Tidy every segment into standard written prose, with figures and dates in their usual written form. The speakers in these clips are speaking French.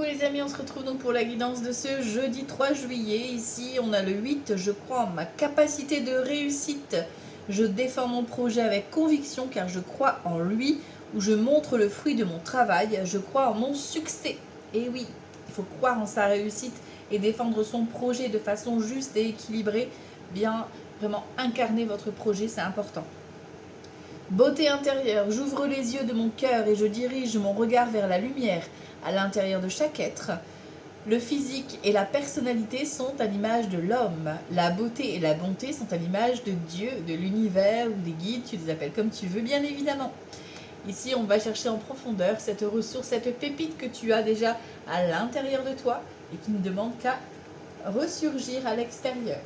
Coucou les amis, on se retrouve donc pour la guidance de ce jeudi 3 juillet. Ici, on a le 8, je crois en ma capacité de réussite. Je défends mon projet avec conviction car je crois en lui, où je montre le fruit de mon travail. Je crois en mon succès. Et oui, il faut croire en sa réussite et défendre son projet de façon juste et équilibrée. Bien, vraiment incarner votre projet, c'est important. Beauté intérieure, j'ouvre les yeux de mon cœur et je dirige mon regard vers la lumière à l'intérieur de chaque être. Le physique et la personnalité sont à l'image de l'homme. La beauté et la bonté sont à l'image de Dieu, de l'univers ou des guides, tu les appelles comme tu veux bien évidemment. Ici, on va chercher en profondeur cette ressource, cette pépite que tu as déjà à l'intérieur de toi et qui ne demande qu'à ressurgir à l'extérieur.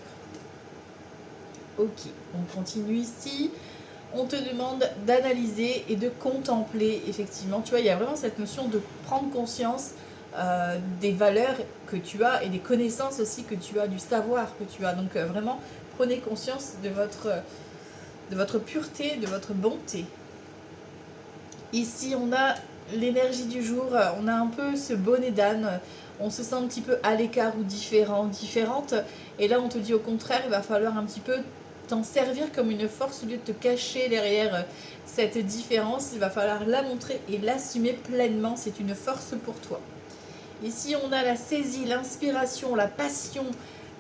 Ok, on continue ici. On te demande d'analyser et de contempler, effectivement. Tu vois, il y a vraiment cette notion de prendre conscience des valeurs que tu as et des connaissances aussi que tu as, du savoir que tu as. Donc vraiment, prenez conscience de votre pureté, de votre bonté. Ici, on a l'énergie du jour, on a un peu ce bonnet d'âne, on se sent un petit peu à l'écart ou différente. Et là, on te dit au contraire, il va falloir un petit peu t'en servir comme une force au lieu de te cacher derrière cette différence. Il va falloir la montrer et l'assumer pleinement, c'est une force pour toi. Ici, on a la saisie, l'inspiration, la passion.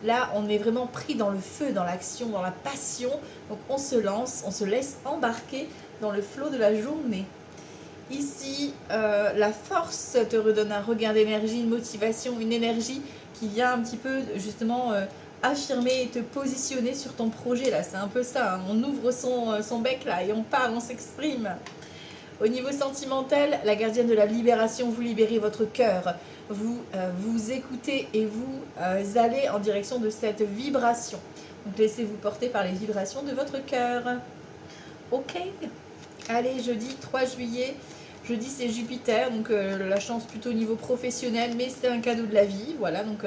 Là, on est vraiment pris dans le feu, dans l'action, dans la passion. Donc, on se lance, on se laisse embarquer dans le flot de la journée. Ici, la force te redonne un regain d'énergie, une motivation, une énergie qui vient un petit peu justement affirmer et te positionner sur ton projet. Là, c'est un peu ça, hein. On ouvre son bec là et on parle, on s'exprime. Au niveau sentimental, la gardienne de la libération, vous libérez votre cœur. Vous écoutez et vous allez en direction de cette vibration. Donc laissez-vous porter par les vibrations de votre cœur. Ok. Allez, jeudi 3 juillet. Jeudi, c'est Jupiter, donc la chance plutôt au niveau professionnel, mais c'est un cadeau de la vie, voilà, donc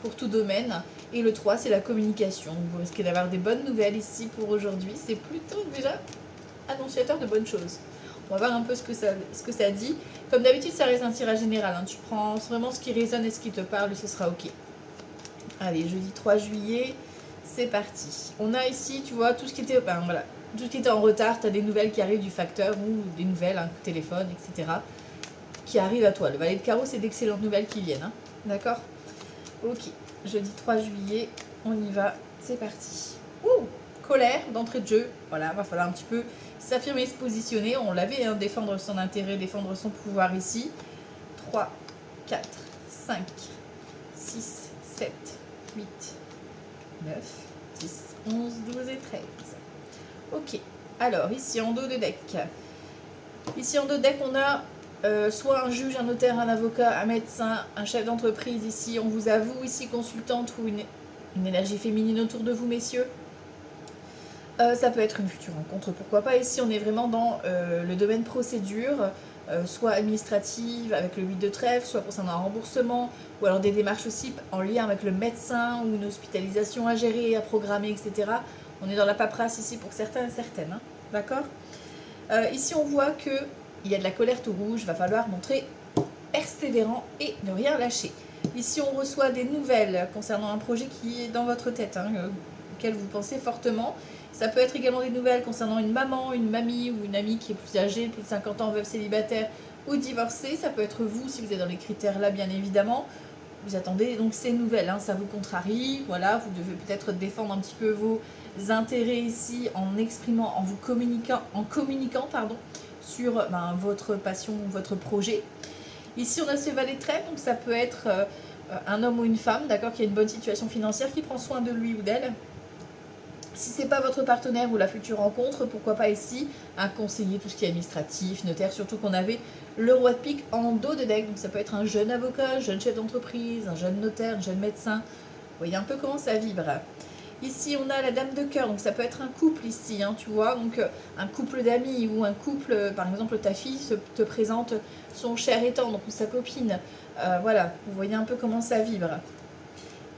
pour tout domaine. Et le 3, c'est la communication. Vous risquez d'avoir des bonnes nouvelles ici pour aujourd'hui. C'est plutôt déjà annonciateur de bonnes choses. On va voir un peu ce que ça dit. Comme d'habitude, ça reste un tirage général, hein. Tu prends vraiment ce qui résonne et ce qui te parle et ce sera ok. Allez, jeudi 3 juillet, c'est parti. On a ici, tu vois, tout ce qui était... voilà. Tout ce qui était en retard, tu as des nouvelles qui arrivent du facteur ou des nouvelles, un coup de téléphone, etc. qui arrivent à toi. Le valet de carreau, c'est d'excellentes nouvelles qui viennent. Hein. D'accord? Ok. Jeudi 3 juillet, on y va. C'est parti. Ouh, colère d'entrée de jeu. Voilà, va falloir un petit peu s'affirmer, se positionner. On l'avait, hein, défendre son intérêt, défendre son pouvoir ici. 3, 4, 5, 6, 7, 8, 9, 10, 11, 12 et 13. Ok, alors ici en dos de deck. Ici en dos de deck, on a soit un juge, un notaire, un avocat, un médecin, un chef d'entreprise. Ici, on vous avoue, ici consultante ou une énergie féminine autour de vous, messieurs. Ça peut être une future rencontre, pourquoi pas. Ici, on est vraiment dans le domaine procédure, soit administrative avec le 8 de trèfle, soit concernant un remboursement, ou alors des démarches aussi en lien avec le médecin ou une hospitalisation à gérer, à programmer, etc. On est dans la paperasse ici pour certains et certaines, hein. D'accord? Ici, on voit qu'il y a de la colère tout rouge, il va falloir montrer persévérant et ne rien lâcher. Ici, on reçoit des nouvelles concernant un projet qui est dans votre tête, hein, auquel vous pensez fortement. Ça peut être également des nouvelles concernant une maman, une mamie ou une amie qui est plus âgée, plus de 50 ans, veuve célibataire ou divorcée. Ça peut être vous si vous êtes dans les critères là, bien évidemment. Vous attendez donc ces nouvelles, hein, ça vous contrarie, voilà, vous devez peut-être défendre un petit peu vos intérêts ici en exprimant, en communiquant sur votre passion ou votre projet. Ici on a ce valet de trèfle, donc ça peut être un homme ou une femme, d'accord, qui a une bonne situation financière, qui prend soin de lui ou d'elle. Si c'est pas votre partenaire ou la future rencontre, pourquoi pas ici un conseiller, tout ce qui est administratif, notaire, surtout qu'on avait le roi de pique en dos de deck. Donc ça peut être un jeune avocat, un jeune chef d'entreprise, un jeune notaire, un jeune médecin. Vous voyez un peu comment ça vibre. Ici on a la dame de cœur, donc ça peut être un couple ici, hein, tu vois, donc un couple d'amis ou un couple, par exemple ta fille te présente son cher et tendre ou sa copine. Voilà, vous voyez un peu comment ça vibre.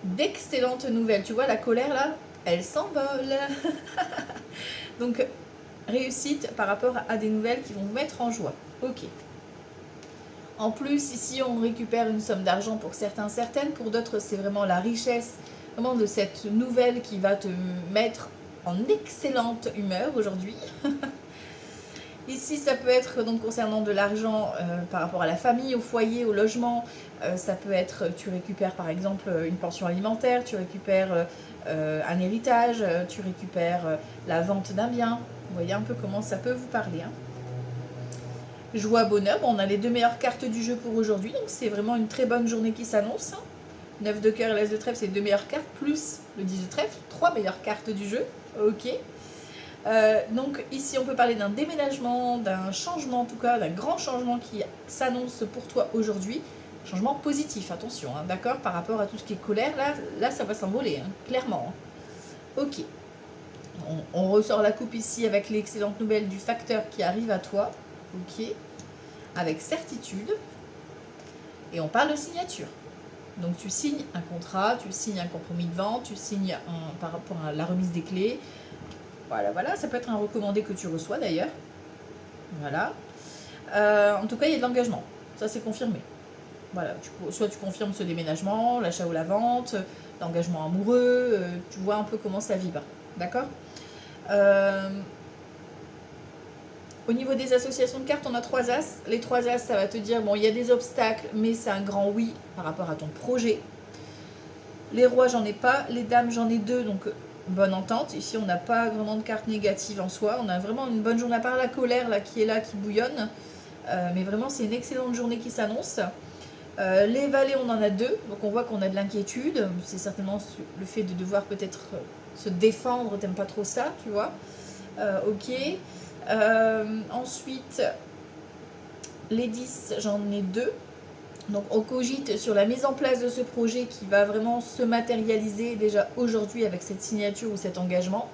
D'excellentes nouvelles, tu vois la colère là, elle s'envole. Donc, réussite par rapport à des nouvelles qui vont vous mettre en joie. Ok. En plus, ici, on récupère une somme d'argent pour certains, certaines. Pour d'autres, c'est vraiment la richesse, vraiment de cette nouvelle qui va te mettre en excellente humeur aujourd'hui. Ici, ça peut être donc concernant de l'argent par rapport à la famille, au foyer, au logement. Ça peut être, tu récupères par exemple une pension alimentaire, tu récupères un héritage, tu récupères la vente d'un bien. Vous voyez un peu comment ça peut vous parler. Hein. Joie, bonheur, bon, on a les 2 meilleures cartes du jeu pour aujourd'hui, donc c'est vraiment une très bonne journée qui s'annonce. 9 de cœur et l'as de trèfle, c'est 2 meilleures cartes, plus le 10 de trèfle, 3 meilleures cartes du jeu. Ok. Donc ici on peut parler d'un déménagement, d'un changement en tout cas, d'un grand changement qui s'annonce pour toi aujourd'hui. Changement positif, attention, hein, d'accord, par rapport à tout ce qui est colère, là ça va s'envoler, hein, clairement. Hein. Ok. On ressort la coupe ici avec l'excellente nouvelle du facteur qui arrive à toi. Ok. Avec certitude. Et on parle de signature. Donc tu signes un contrat, tu signes un compromis de vente, tu signes par rapport à la remise des clés. Voilà, voilà, ça peut être un recommandé que tu reçois d'ailleurs. Voilà. En tout cas, il y a de l'engagement. Ça, c'est confirmé. Voilà, soit tu confirmes ce déménagement, l'achat ou la vente, l'engagement amoureux, tu vois un peu comment ça vibre. D'accord. Au niveau des associations de cartes, on a 3 as. Les 3 as, ça va te dire, bon, il y a des obstacles, mais c'est un grand oui par rapport à ton projet. Les rois, j'en ai pas. Les dames, j'en ai 2, donc bonne entente. Ici, on n'a pas vraiment de cartes négatives en soi. On a vraiment une bonne journée, à part la colère là, qui est là, qui bouillonne. Mais vraiment, c'est une excellente journée qui s'annonce. Les valets, on en a 2. Donc, on voit qu'on a de l'inquiétude. C'est certainement le fait de devoir peut-être se défendre. T'aimes pas trop ça, tu vois. Ok. Ensuite, les 10, j'en ai 2. Donc on cogite sur la mise en place de ce projet qui va vraiment se matérialiser déjà aujourd'hui avec cette signature ou cet engagement.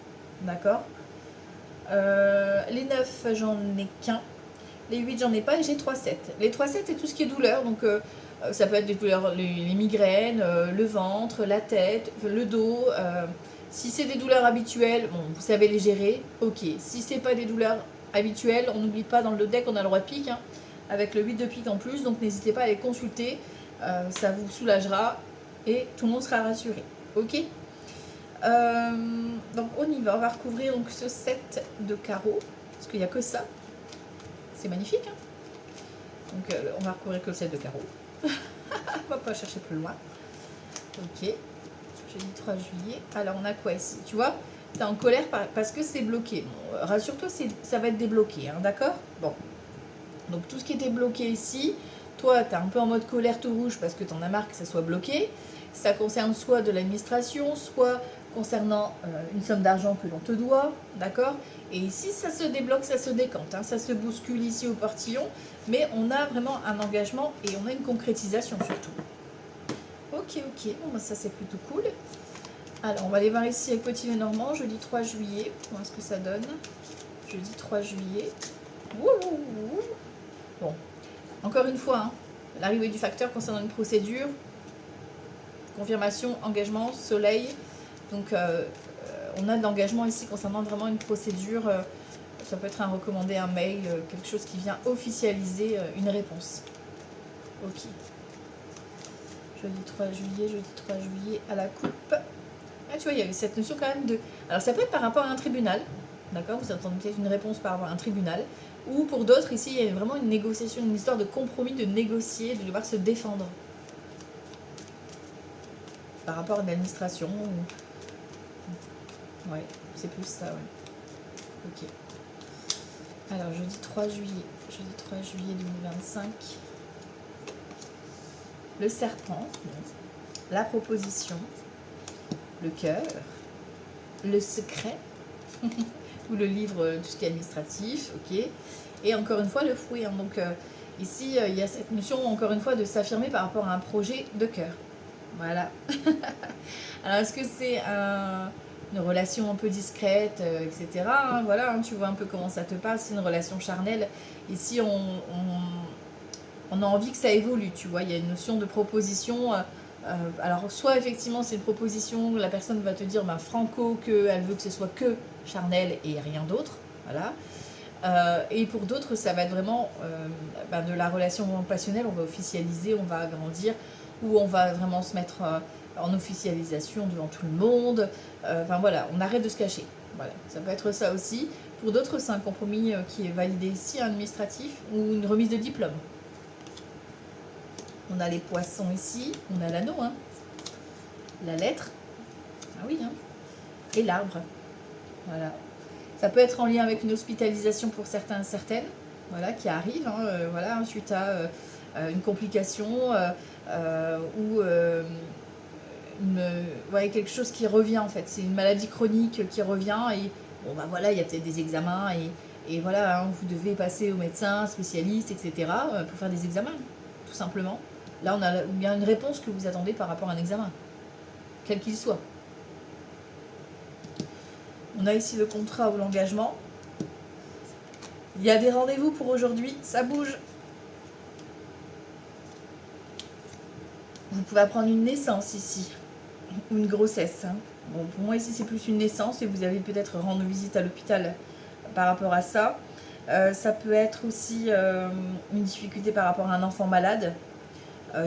D'accord. Les 9, j'en ai qu'un. Les 8, j'en ai pas et j'ai 3-7. Les 3-7, c'est tout ce qui est douleur. Donc ça peut être des douleurs, les migraines, le ventre, la tête, le dos. Si c'est des douleurs habituelles, bon, vous savez les gérer. Ok. Si c'est pas des douleurs habituelles, on n'oublie pas dans le deck, on a le roi de pique. Hein, avec le 8 de pique en plus, donc n'hésitez pas à les consulter, ça vous soulagera et tout le monde sera rassuré. Ok. Donc on y va, on va recouvrir donc ce 7 de carreaux, parce qu'il n'y a que ça. C'est magnifique. Hein. Donc on va recouvrir que le 7 de carreaux. On va pas chercher plus loin. Ok. Jeudi 3 juillet. Alors on a quoi ici? Tu vois, tu es en colère parce que c'est bloqué. Bon, rassure-toi, ça va être débloqué, hein, d'accord. Bon. Donc tout ce qui était bloqué ici, toi tu es un peu en mode colère tout rouge parce que tu en as marre que ça soit bloqué. Ça concerne soit de l'administration, soit concernant une somme d'argent que l'on te doit, d'accord. Et ici ça se débloque, ça se décante, hein, ça se bouscule ici au portillon, mais on a vraiment un engagement et on a une concrétisation surtout. Ok, bon, ça c'est plutôt cool. Alors on va aller voir ici avec Petit Lenormand, jeudi 3 juillet, voir ce que ça donne. Jeudi 3 juillet. Wouhou. Bon, encore une fois, hein, l'arrivée du facteur concernant une procédure, confirmation, engagement, soleil. Donc, on a de l'engagement ici concernant vraiment une procédure. Ça peut être un recommandé, un mail, quelque chose qui vient officialiser une réponse. Ok. Jeudi 3 juillet à la coupe. Ah, tu vois, il y a eu cette notion quand même de... Alors, ça peut être par rapport à un tribunal. D'accord, vous attendez peut-être une réponse par rapport à un tribunal. Ou pour d'autres, ici, il y a vraiment une négociation, une histoire de compromis, de négocier, de devoir se défendre. Par rapport à l'administration. Ouais, c'est plus ça, ouais. Ok. Alors, jeudi 3 juillet 2025. Le serpent, la proposition, le cœur, le secret, ou le livre, tout ce qui est administratif, ok. Et encore une fois, le fouet. Hein. Donc, ici, il y a cette notion, encore une fois, de s'affirmer par rapport à un projet de cœur. Voilà. Alors, est-ce que c'est une relation un peu discrète, etc. Hein, voilà, hein, tu vois un peu comment ça te passe. C'est une relation charnelle. Ici, on a envie que ça évolue, tu vois. Il y a une notion de proposition. Alors, soit effectivement, c'est une proposition, la personne va te dire, ben, franco, qu'elle veut que ce soit que charnel et rien d'autre. Voilà. Et pour d'autres, ça va être vraiment de la relation passionnelle, on va officialiser, on va agrandir, ou on va vraiment se mettre en officialisation devant tout le monde. Enfin voilà, on arrête de se cacher. Voilà, ça peut être ça aussi. Pour d'autres, c'est un compromis qui est validé ici, administratif, ou une remise de diplôme. On a les poissons ici, on a l'anneau, hein, la lettre, ah oui, hein, et l'arbre. Voilà. Ça peut être en lien avec une hospitalisation pour certains, certaines, voilà, qui arrive, hein, voilà, suite à une complication ou ouais, quelque chose qui revient en fait. C'est une maladie chronique qui revient et bon bah voilà, il y a peut-être des examens et voilà, hein, vous devez passer au médecin, spécialiste, etc. Pour faire des examens, tout simplement. Là, on a bien une réponse que vous attendez par rapport à un examen, quel qu'il soit. On a ici le contrat ou l'engagement. Il y a des rendez-vous pour aujourd'hui, ça bouge. Vous pouvez apprendre une naissance ici, ou une grossesse. Hein. Bon, pour moi ici c'est plus une naissance et vous allez peut-être rendre visite à l'hôpital par rapport à ça. Ça peut être aussi une difficulté par rapport à un enfant malade.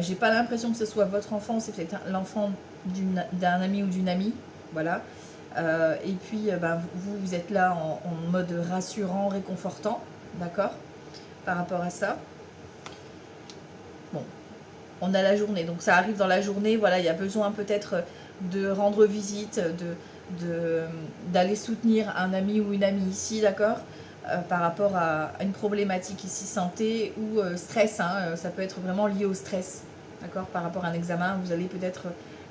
J'ai pas l'impression que ce soit votre enfant, c'est peut-être l'enfant d'un ami ou d'une amie. Voilà. Et puis vous êtes là en mode rassurant, réconfortant, d'accord, par rapport à ça. Bon, on a la journée, donc ça arrive dans la journée, voilà, il y a besoin peut-être de rendre visite, d'aller soutenir un ami ou une amie ici, d'accord, par rapport à une problématique ici santé ou stress, hein, ça peut être vraiment lié au stress, d'accord, par rapport à un examen, vous allez peut-être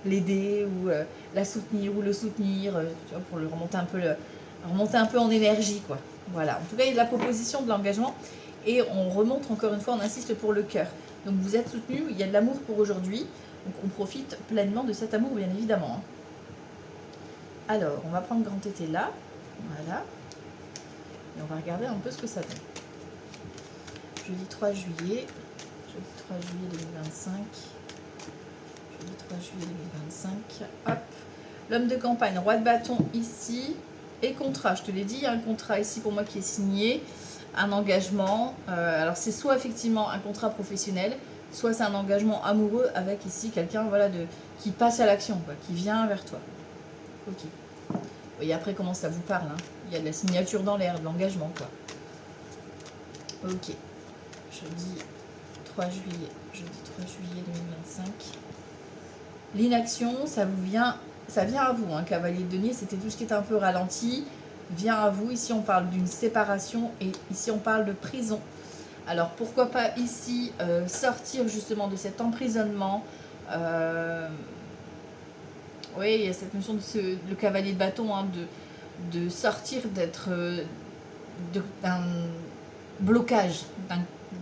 l'aider ou la soutenir ou le soutenir tu vois, pour le remonter un peu en énergie, quoi. Voilà, en tout cas il y a de la proposition, de l'engagement et on remonte encore une fois, on insiste pour le cœur. Donc vous êtes soutenu, il y a de l'amour pour aujourd'hui, donc on profite pleinement de cet amour bien évidemment. Alors on va prendre grand tété là, voilà, et on va regarder un peu ce que ça donne. Jeudi 3 juillet, jeudi 3 juillet 2025. Le 3 juillet 2025. Hop. L'homme de campagne, roi de bâton ici. Et contrat, je te l'ai dit, il y a un contrat ici pour moi qui est signé. Un engagement. Alors c'est soit effectivement un contrat professionnel, soit c'est un engagement amoureux avec ici quelqu'un voilà, qui passe à l'action, qui vient vers toi. Ok. Vous voyez après comment ça vous parle. Hein. Il y a de la signature dans l'air, de l'engagement. Quoi. Ok. Jeudi 3 juillet. Jeudi 3 juillet 2025. L'inaction, ça vient à vous, hein, cavalier de denier, c'était tout ce qui était un peu ralenti, vient à vous. Ici, on parle d'une séparation et ici, on parle de prison. Alors, pourquoi pas ici sortir justement de cet emprisonnement. Oui, il y a cette notion de le cavalier de bâton, hein, de sortir d'un blocage,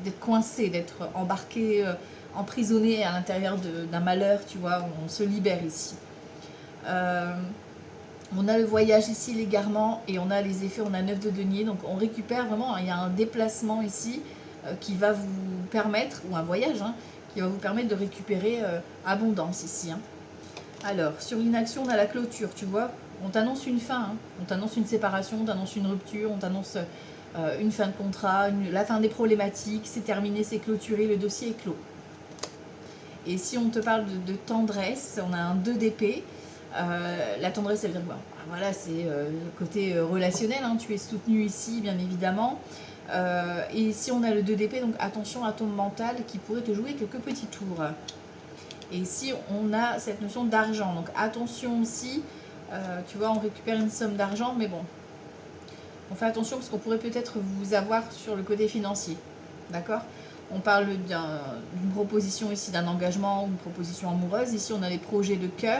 d'être coincé, d'être embarqué, emprisonné à l'intérieur d'un malheur, tu vois, on se libère ici. On a le voyage ici, l'égarement, et on a les effets, on a 9 de denier, donc on récupère vraiment, il y a un déplacement ici qui va vous permettre, ou un voyage, hein, qui va vous permettre de récupérer abondance ici. Hein. Alors, sur l'inaction, on a la clôture, tu vois, on t'annonce une fin, hein, on t'annonce une séparation, on t'annonce une rupture, on t'annonce une fin de contrat, la fin des problématiques, c'est terminé, c'est clôturé, le dossier est clos. Et si on te parle de tendresse, on a un 2 d'épée. La tendresse, elle vient de voir. Voilà, c'est le côté relationnel, hein, tu es soutenu ici, bien évidemment. Et ici, on a le 2 d'épée, donc attention à ton mental qui pourrait te jouer quelques petits tours. Et ici, on a cette notion d'argent, donc attention aussi, tu vois, on récupère une somme d'argent, mais bon, on fait attention parce qu'on pourrait peut-être vous avoir sur le côté financier, d'accord ? On parle d'une proposition ici, d'un engagement ou une proposition amoureuse. Ici, on a les projets de cœur.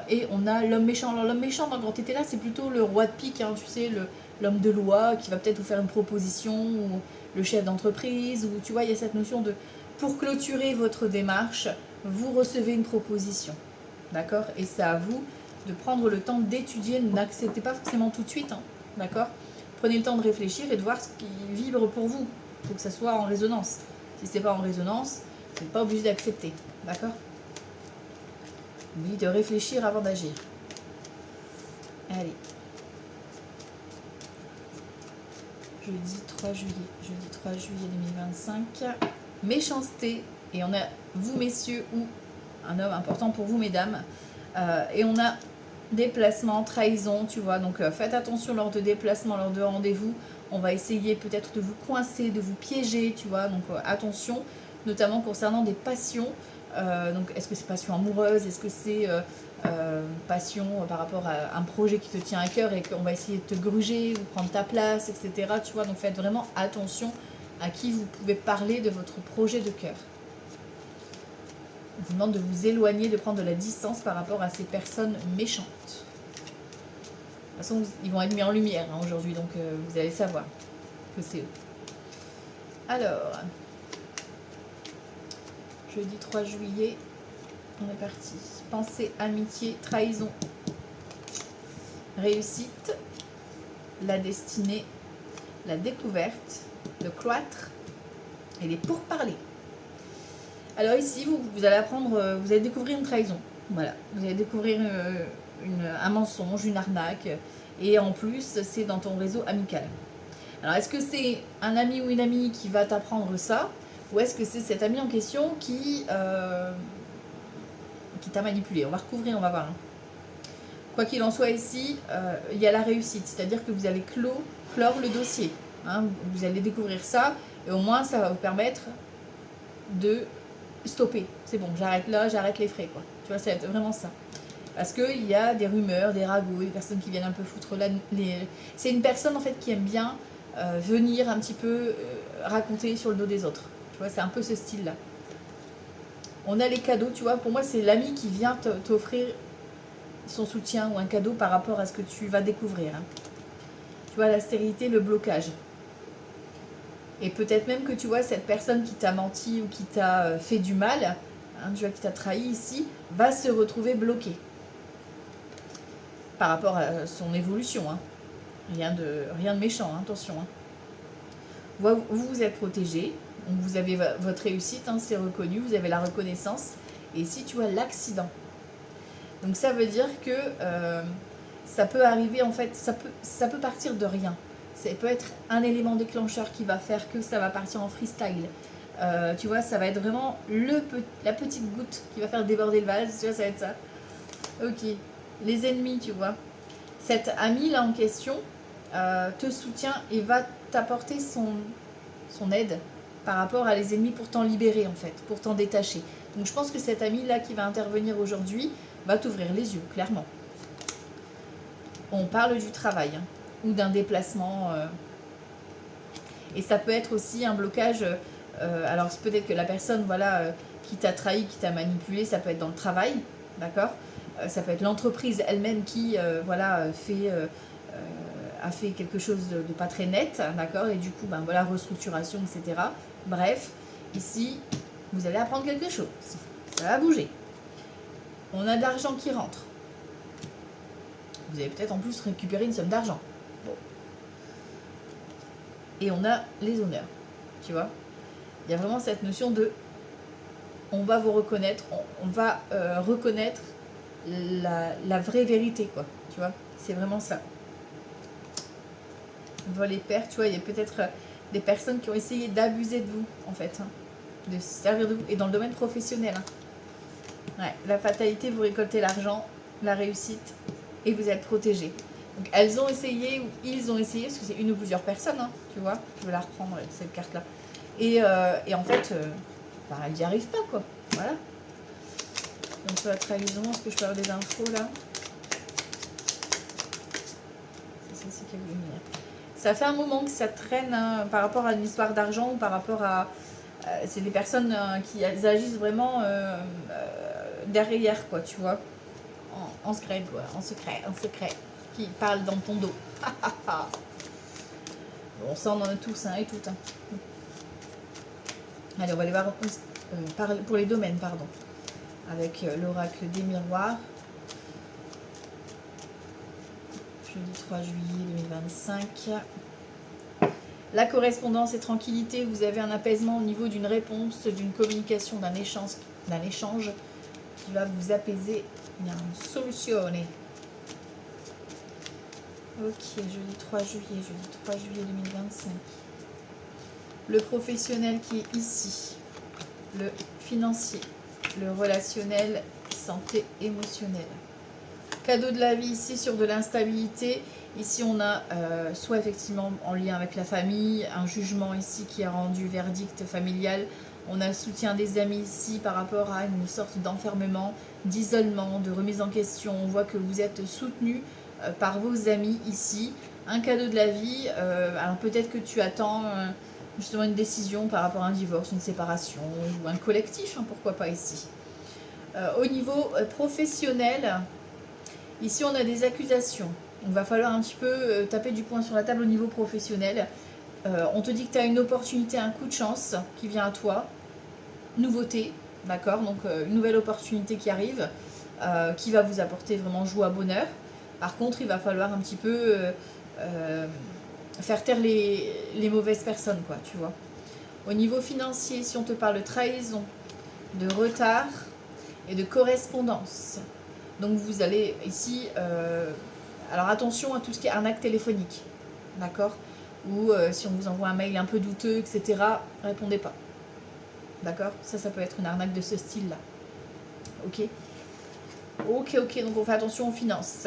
Et on a l'homme méchant. Alors, l'homme méchant, dans Grand Tété, là, c'est plutôt le roi de pique, hein, tu sais, l'homme de loi qui va peut-être vous faire une proposition, ou le chef d'entreprise, ou tu vois, il y a cette notion de, pour clôturer votre démarche, vous recevez une proposition. D'accord ? Et c'est à vous de prendre le temps d'étudier, n'acceptez pas forcément tout de suite, hein, d'accord ? Prenez le temps de réfléchir et de voir ce qui vibre pour vous. Il faut que ça soit en résonance. Si ce n'est pas en résonance, vous n'êtes pas obligé d'accepter. D'accord ? Oui, de réfléchir avant d'agir. Allez. Jeudi 3 juillet. Jeudi 3 juillet 2025. Méchanceté. Et on a vous, messieurs, ou un homme important pour vous, mesdames. Et on a déplacement, trahison, tu vois. Donc, faites attention lors de déplacement, lors de rendez-vous. On va essayer peut-être de vous coincer, de vous piéger, tu vois. Donc, attention, notamment concernant des passions. Donc, est-ce que c'est passion amoureuse? Est-ce que c'est passion par rapport à un projet qui te tient à cœur et qu'on va essayer de te gruger ou prendre ta place, etc. Tu vois, donc faites vraiment attention à qui vous pouvez parler de votre projet de cœur. On vous demande de vous éloigner, de prendre de la distance par rapport à ces personnes méchantes. De toute façon, ils vont être mis en lumière hein, aujourd'hui, donc vous allez savoir que c'est eux. Alors, jeudi 3 juillet, on est parti. Pensée, amitié, trahison, réussite, la destinée, la découverte, le cloître et les pourparlers. Alors ici, vous allez apprendre, vous allez découvrir une trahison. Voilà, vous allez découvrir un mensonge, une arnaque. Et en plus, c'est dans ton réseau amical. Alors, est-ce que c'est un ami ou une amie qui va t'apprendre ça? Ou est-ce que c'est cet ami en question qui t'a manipulé? On va recouvrir, on va voir. Hein. Quoi qu'il en soit ici, il y a la réussite. C'est-à-dire que vous allez clore le dossier. Hein. Vous allez découvrir ça. Et au moins, ça va vous permettre de stopper. C'est bon, j'arrête là, j'arrête les frais. Quoi. Tu vois, c'est vraiment ça. Parce qu'il y a des rumeurs, des ragots, des personnes qui viennent un peu foutre là. C'est une personne en fait qui aime bien venir un petit peu raconter sur le dos des autres. Tu vois, c'est un peu ce style-là. On a les cadeaux, tu vois. Pour moi, c'est l'ami qui vient t'offrir son soutien ou un cadeau par rapport à ce que tu vas découvrir. Hein. Tu vois, la stérilité, le blocage. Et peut-être même que tu vois, cette personne qui t'a menti ou qui t'a fait du mal, hein, tu vois, qui t'a trahi ici, va se retrouver bloquée. Par rapport à son évolution. Hein. Rien de méchant, hein, attention. Hein. Vous êtes protégé, vous avez votre réussite, hein, c'est reconnu, vous avez la reconnaissance. Et ici, tu vois l'accident. Donc ça veut dire que ça peut arriver, en fait, ça peut partir de rien. Ça peut être un élément déclencheur qui va faire que ça va partir en freestyle. Tu vois, ça va être vraiment la petite goutte qui va faire déborder le vase, tu vois, ça va être ça. Ok. Les ennemis, tu vois. Cet ami là en question te soutient et va t'apporter son aide par rapport à les ennemis pour t'en libérer en fait, pour t'en détacher. Donc je pense que cet ami là qui va intervenir aujourd'hui va t'ouvrir les yeux, clairement. On parle du travail hein, ou d'un déplacement. Et ça peut être aussi un blocage. Alors peut-être que la personne voilà, qui t'a trahi, qui t'a manipulé, ça peut être dans le travail, d'accord ? Ça peut être l'entreprise elle-même qui voilà, a fait quelque chose de pas très net, d'accord? Et du coup, ben, voilà, restructuration, etc. Bref, ici, vous allez apprendre quelque chose. Ça va bouger. On a de l'argent qui rentre. Vous allez peut-être en plus récupérer une somme d'argent. Bon. Et on a les honneurs, tu vois? Il y a vraiment cette notion de on va vous reconnaître, on va reconnaître la vraie vérité, quoi. Tu vois, c'est vraiment ça. Vol et perte, tu vois, il y a peut-être des personnes qui ont essayé d'abuser de vous, en fait, hein, de se servir de vous, et dans le domaine professionnel. Hein. Ouais, la fatalité, vous récoltez l'argent, la réussite, et vous êtes protégé. Donc elles ont essayé, ou ils ont essayé, parce que c'est une ou plusieurs personnes, hein, tu vois, je vais la reprendre, cette carte-là. Et en fait, bah, elles n'y arrivent pas, quoi. Voilà. Donc sur la trahison, est-ce que je peux avoir des infos là? C'est qui a voulu venir. Ça fait un moment que ça traîne hein, par rapport à une histoire d'argent ou par rapport à... c'est des personnes qui agissent vraiment derrière, quoi, tu vois. En secret, quoi. En secret. Qui parlent dans ton dos. Bon, ça, on en a tous hein, et toutes. Hein. Allez, on va aller voir pour les domaines, pardon. Avec l'oracle des miroirs. Jeudi 3 juillet 2025. La correspondance et tranquillité, vous avez un apaisement au niveau d'une réponse, d'une communication, d'un échange qui va vous apaiser. Il y a une solution. Ok, jeudi 3 juillet, jeudi 3 juillet 2025. Le professionnel qui est ici, le financier, le relationnel, santé émotionnelle. Cadeau de la vie ici sur de l'instabilité. Ici on a soit effectivement en lien avec la famille, un jugement ici qui a rendu verdict familial. On a le soutien des amis ici par rapport à une sorte d'enfermement, d'isolement, de remise en question. On voit que vous êtes soutenu par vos amis ici. Un cadeau de la vie. Alors peut-être que tu attends justement une décision par rapport à un divorce, une séparation ou un collectif, hein, pourquoi pas ici. Au niveau professionnel, ici on a des accusations. On va falloir un petit peu taper du poing sur la table au niveau professionnel. On te dit que tu as une opportunité, un coup de chance qui vient à toi. Nouveauté, d'accord? Donc une nouvelle opportunité qui arrive, qui va vous apporter vraiment joie, bonheur. Par contre, il va falloir un petit peu faire taire les mauvaises personnes, quoi, tu vois. Au niveau financier, si on te parle de trahison, de retard et de correspondance. Donc vous allez ici... alors attention à tout ce qui est arnaque téléphonique, d'accord? Ou si on vous envoie un mail un peu douteux, etc., répondez pas. D'accord? Ça peut être une arnaque de ce style-là. Ok? Ok, donc on fait attention aux finances.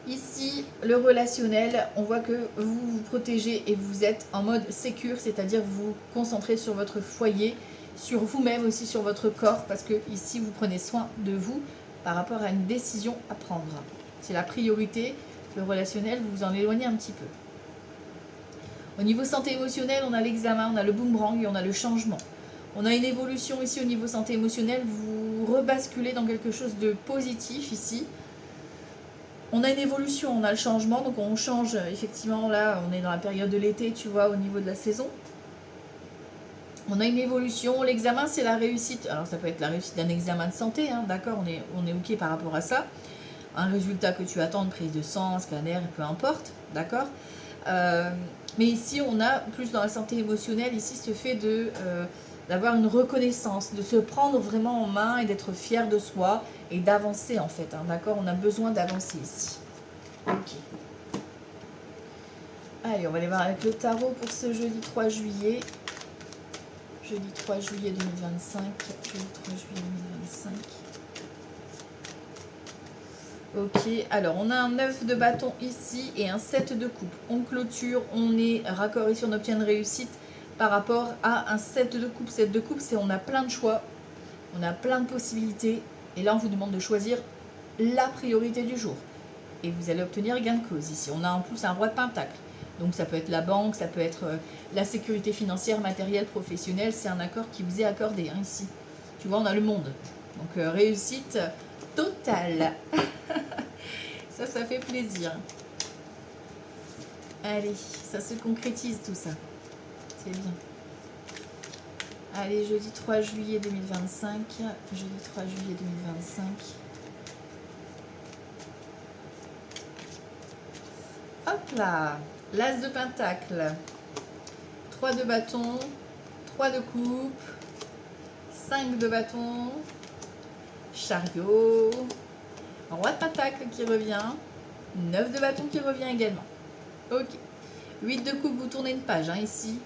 Ici, le relationnel, on voit que vous vous protégez et vous êtes en mode sécure, c'est-à-dire vous vous concentrez sur votre foyer, sur vous-même aussi, sur votre corps, parce que ici, vous prenez soin de vous par rapport à une décision à prendre. C'est la priorité. Le relationnel, vous vous en éloignez un petit peu. Au niveau santé émotionnelle, on a l'examen, on a le boomerang et on a le changement. On a une évolution ici au niveau santé émotionnelle, vous rebasculez dans quelque chose de positif ici. On a une évolution, on a le changement, donc on change, effectivement, là, on est dans la période de l'été, tu vois, au niveau de la saison. On a une évolution, l'examen, c'est la réussite. Alors, ça peut être la réussite d'un examen de santé, hein, d'accord, on est OK par rapport à ça. Un résultat que tu attends, une prise de sang, un scanner, peu importe, d'accord. Mais ici, on a plus dans la santé émotionnelle, ici, ce fait d'avoir une reconnaissance, de se prendre vraiment en main et d'être fier de soi et d'avancer en fait, hein, d'accord. On a besoin d'avancer ici. Ok. Allez, on va aller voir avec le tarot pour ce jeudi 3 juillet. Jeudi 3 juillet 2025. Jeudi 3 juillet 2025. Ok, alors on a un 9 de bâton ici et un 7 de coupe. On clôture, on est raccord ici, on obtient une réussite par rapport à un 7 de coupe. 7 de coupe, c'est on a plein de choix, on a plein de possibilités. Et là, on vous demande de choisir la priorité du jour. Et vous allez obtenir gain de cause ici. On a en plus un roi de pentacle. Donc ça peut être la banque, ça peut être la sécurité financière, matérielle, professionnelle. C'est un accord qui vous est accordé hein, ici. Tu vois, on a le monde. Donc réussite totale. Ça fait plaisir. Allez, ça se concrétise tout ça. C'est bien. Allez, jeudi 3 juillet 2025. Jeudi 3 juillet 2025. Hop là, l'as de pentacle, 3 de bâton, 3 de coupe, 5 de bâton, chariot, roi de pentacle qui revient, 9 de bâton qui revient également. Ok, 8 de coupe, vous tournez une page hein, ici.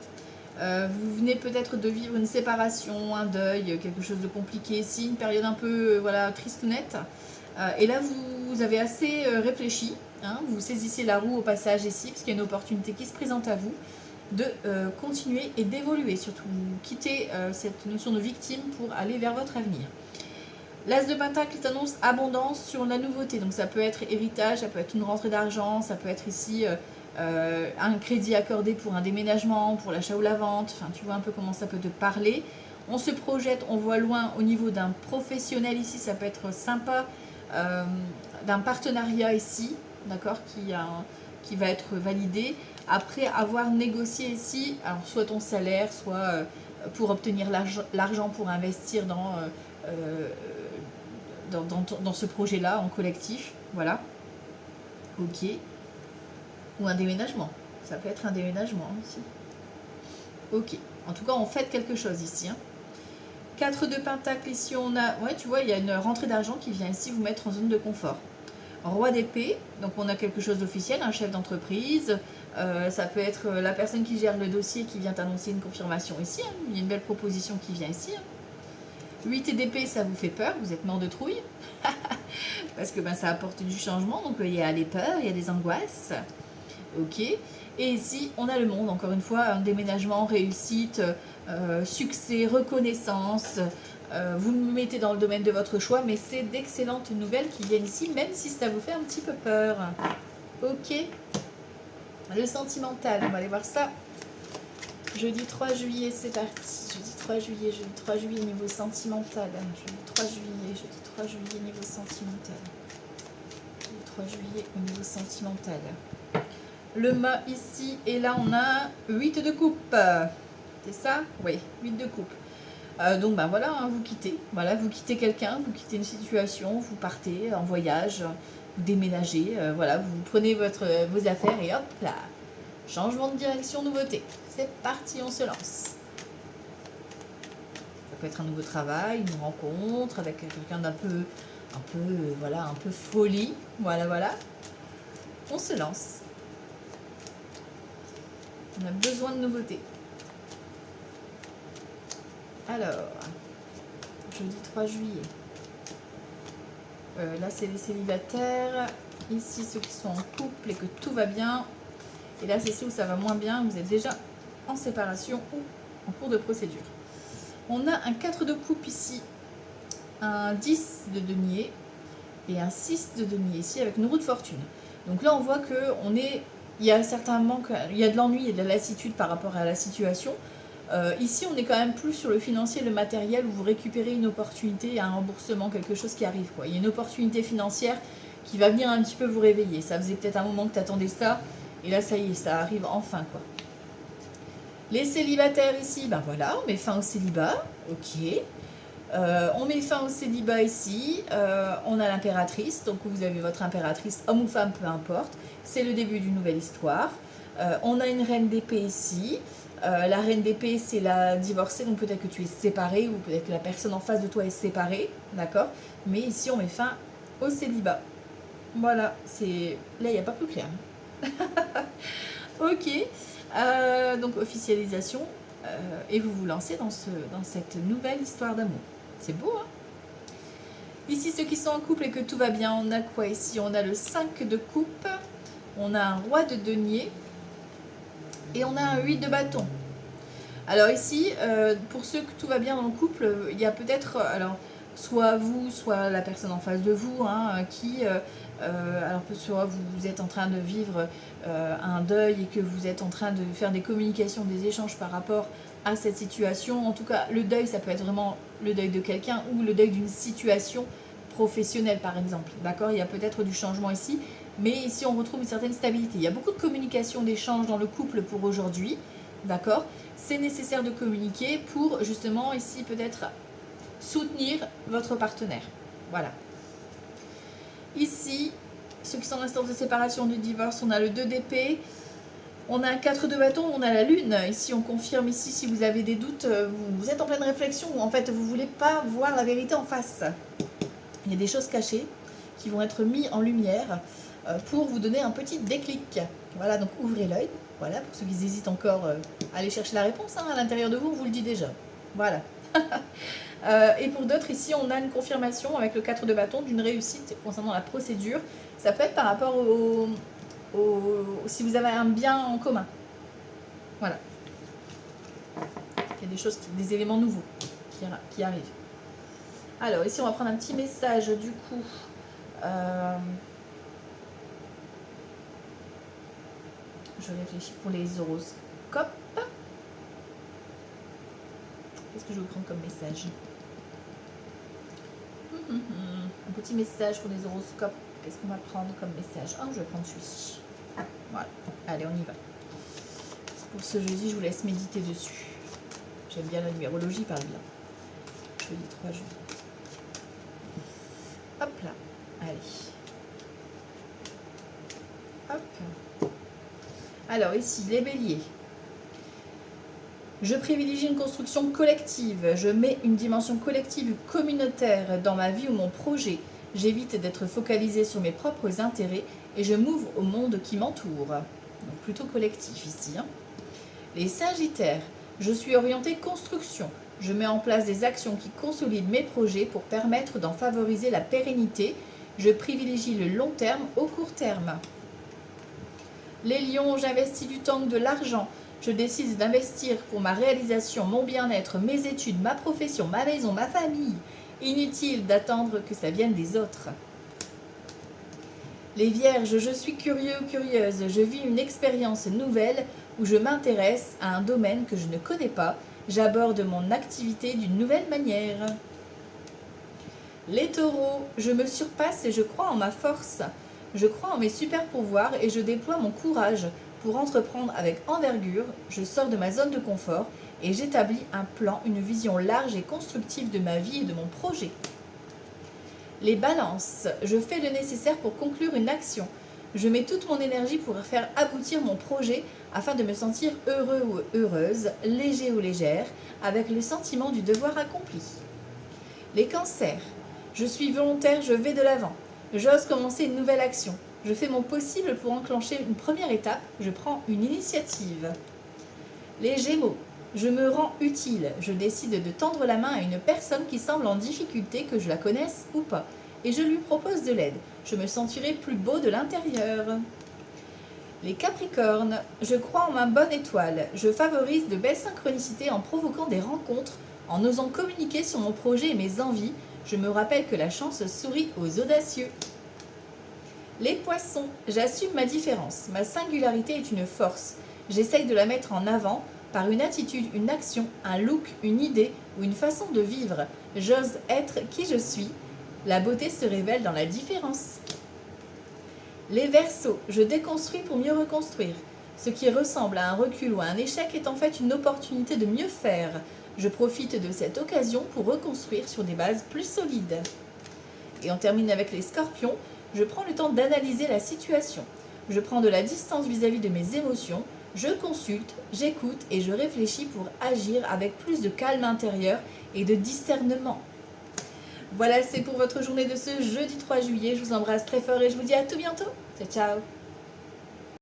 Vous venez peut-être de vivre une séparation, un deuil, quelque chose de compliqué ici, une période un peu voilà, tristounette. Et là, vous avez assez réfléchi. Hein, vous saisissez la roue au passage ici, parce qu'il y a une opportunité qui se présente à vous, de continuer et d'évoluer, surtout quitter cette notion de victime pour aller vers votre avenir. L'as de pentacle annonce abondance sur la nouveauté, donc ça peut être héritage, ça peut être une rentrée d'argent, ça peut être ici un crédit accordé pour un déménagement, pour l'achat ou la vente, enfin tu vois un peu comment ça peut te parler. On se projette, on voit loin au niveau d'un professionnel ici, ça peut être sympa, d'un partenariat ici, d'accord, qui va être validé après avoir négocié ici, alors soit ton salaire, soit pour obtenir l'argent pour investir dans ce projet-là en collectif, voilà, ok, ou un déménagement, ça peut être un déménagement aussi, ok, en tout cas on fait quelque chose ici, hein. 4 de pentacle ici, on a, ouais tu vois, il y a une rentrée d'argent qui vient ici vous mettre en zone de confort. Roi d'épée, donc on a quelque chose d'officiel, un chef d'entreprise. Ça peut être la personne qui gère le dossier qui vient annoncer une confirmation ici. Hein. Il y a une belle proposition qui vient ici. Hein. 8 d'épée, ça vous fait peur, vous êtes mort de trouille. Parce que ben, ça apporte du changement, donc il y a les peurs, il y a des angoisses. Ok. Et ici, on a le monde, encore une fois, un déménagement, réussite, succès, reconnaissance. Vous me mettez dans le domaine de votre choix, mais c'est d'excellentes nouvelles qui viennent ici, même si ça vous fait un petit peu peur. Ok. Le sentimental, on va aller voir ça. Jeudi 3 juillet, c'est parti. Jeudi 3 juillet, jeudi 3 juillet, niveau sentimental. Jeudi 3 juillet, niveau sentimental. Jeudi 3 juillet, au niveau sentimental. Le mât ici, et là on a 8 de coupe. C'est ça? Oui, 8 de coupe. Donc ben voilà, hein, vous quittez. Voilà, vous quittez quelqu'un, vous quittez une situation, vous partez en voyage, vous déménagez. Voilà, vous prenez vos affaires et hop là. Changement de direction, nouveauté. C'est parti, on se lance. Ça peut être un nouveau travail, une rencontre avec quelqu'un d'un peu, voilà, un peu folie. Voilà, voilà. On se lance. On a besoin de nouveautés. Alors, jeudi 3 juillet. Là, c'est les célibataires. Ici, ceux qui sont en couple et que tout va bien. Et là, c'est ceux où ça va moins bien. Vous êtes déjà en séparation ou en cours de procédure. On a un 4 de coupe ici, un 10 de denier et un 6 de denier ici avec une roue de fortune. Donc là, on voit il y a un certain manque, il y a de l'ennui et de la lassitude par rapport à la situation. Ici, on est quand même plus sur le financier, le matériel, où vous récupérez une opportunité, un remboursement, quelque chose qui arrive. Quoi. Il y a une opportunité financière qui va venir un petit peu vous réveiller. Ça faisait peut-être un moment que tu attendais ça, et là, ça y est, ça arrive enfin. Quoi. Les célibataires ici, ben voilà, on met fin au célibat, ok. On met fin au célibat ici, on a l'impératrice, donc vous avez votre impératrice, homme ou femme, peu importe. C'est le début d'une nouvelle histoire. On a une reine d'épée ici. La reine d'épée, c'est la divorcée, donc peut-être que tu es séparé ou peut-être que la personne en face de toi est séparée, d'accord? Mais ici, on met fin au célibat. Voilà, là, il n'y a pas plus clair. Ok, donc officialisation, et vous vous lancez dans cette nouvelle histoire d'amour. C'est beau, hein? Ici, ceux qui sont en couple et que tout va bien, on a quoi ici? On a le 5 de coupe, on a un roi de denier, et on a un 8 de bâton. Alors ici, pour ceux que tout va bien dans le couple, il y a peut-être, alors, soit vous, soit la personne en face de vous, hein, alors soit vous êtes en train de vivre un deuil et que vous êtes en train de faire des communications, des échanges par rapport à cette situation. En tout cas, le deuil, ça peut être vraiment le deuil de quelqu'un ou le deuil d'une situation professionnelle, par exemple. D'accord? Il y a peut-être du changement ici, mais ici, on retrouve une certaine stabilité. Il y a beaucoup de communication, d'échanges dans le couple pour aujourd'hui. D'accord? C'est nécessaire de communiquer pour justement ici peut-être soutenir votre partenaire. Voilà. Ici, ceux qui sont en instance de séparation, de divorce, on a le 2 d'épée. On a un 4 de bâton, on a la lune. Ici, on confirme ici si vous avez des doutes, vous êtes en pleine réflexion ou en fait vous ne voulez pas voir la vérité en face. Il y a des choses cachées qui vont être mises en lumière pour vous donner un petit déclic. Voilà, donc ouvrez l'œil. Voilà, pour ceux qui hésitent encore, allez chercher la réponse. Hein, à l'intérieur de vous, on vous le dit déjà. Voilà. Et pour d'autres, ici, on a une confirmation avec le 4 de bâton d'une réussite concernant la procédure. Ça peut être par rapport si vous avez un bien en commun. Voilà. Il y a des choses, des éléments nouveaux qui arrivent. Alors, ici, on va prendre un petit message, du coup. Je réfléchis pour les horoscopes. Qu'est-ce que je vais prendre comme message? Un petit message pour les horoscopes. Qu'est-ce qu'on va prendre comme message? Ah, je vais prendre celui-ci. Voilà. Allez, on y va. Pour ce jeudi, je vous laisse méditer dessus. J'aime bien la numérologie, parle bien. Jeudi 3 juillet. Hop là. Allez. Hop. Alors ici, les béliers. Je privilégie une construction collective. Je mets une dimension collective communautaire dans ma vie ou mon projet. J'évite d'être focalisée sur mes propres intérêts et je m'ouvre au monde qui m'entoure. Donc plutôt collectif ici, hein. Les Sagittaires, je suis orientée construction. Je mets en place des actions qui consolident mes projets pour permettre d'en favoriser la pérennité. Je privilégie le long terme au court terme. Les Lions, j'investis du temps ou de l'argent. Je décide d'investir pour ma réalisation, mon bien-être, mes études, ma profession, ma maison, ma famille. Inutile d'attendre que ça vienne des autres. Les Vierges, je suis curieux ou curieuse. Je vis une expérience nouvelle où je m'intéresse à un domaine que je ne connais pas. J'aborde mon activité d'une nouvelle manière. Les Taureaux, je me surpasse et je crois en ma force. Je crois en mes super pouvoirs et je déploie mon courage pour entreprendre avec envergure. Je sors de ma zone de confort et j'établis un plan, une vision large et constructive de ma vie et de mon projet. Les Balances, je fais le nécessaire pour conclure une action. Je mets toute mon énergie pour faire aboutir mon projet afin de me sentir heureux ou heureuse, léger ou légère, avec le sentiment du devoir accompli. Les Cancers, je suis volontaire, je vais de l'avant. J'ose commencer une nouvelle action. Je fais mon possible pour enclencher une première étape, je prends une initiative. Les Gémeaux, je me rends utile, je décide de tendre la main à une personne qui semble en difficulté, que je la connaisse ou pas, et je lui propose de l'aide. Je me sentirai plus beau de l'intérieur. Les Capricornes, je crois en ma bonne étoile, je favorise de belles synchronicités en provoquant des rencontres, en osant communiquer sur mon projet et mes envies. Je me rappelle que la chance sourit aux audacieux. Les Poissons, j'assume ma différence, ma singularité est une force. J'essaye de la mettre en avant par une attitude, une action, un look, une idée ou une façon de vivre. J'ose être qui je suis. La beauté se révèle dans la différence. Les Verseaux, je déconstruis pour mieux reconstruire. Ce qui ressemble à un recul ou à un échec est en fait une opportunité de mieux faire. Je profite de cette occasion pour reconstruire sur des bases plus solides. Et on termine avec les Scorpions. Je prends le temps d'analyser la situation. Je prends de la distance vis-à-vis de mes émotions. Je consulte, j'écoute et je réfléchis pour agir avec plus de calme intérieur et de discernement. Voilà, c'est pour votre journée de ce jeudi 3 juillet. Je vous embrasse très fort et je vous dis à tout bientôt. Ciao, ciao.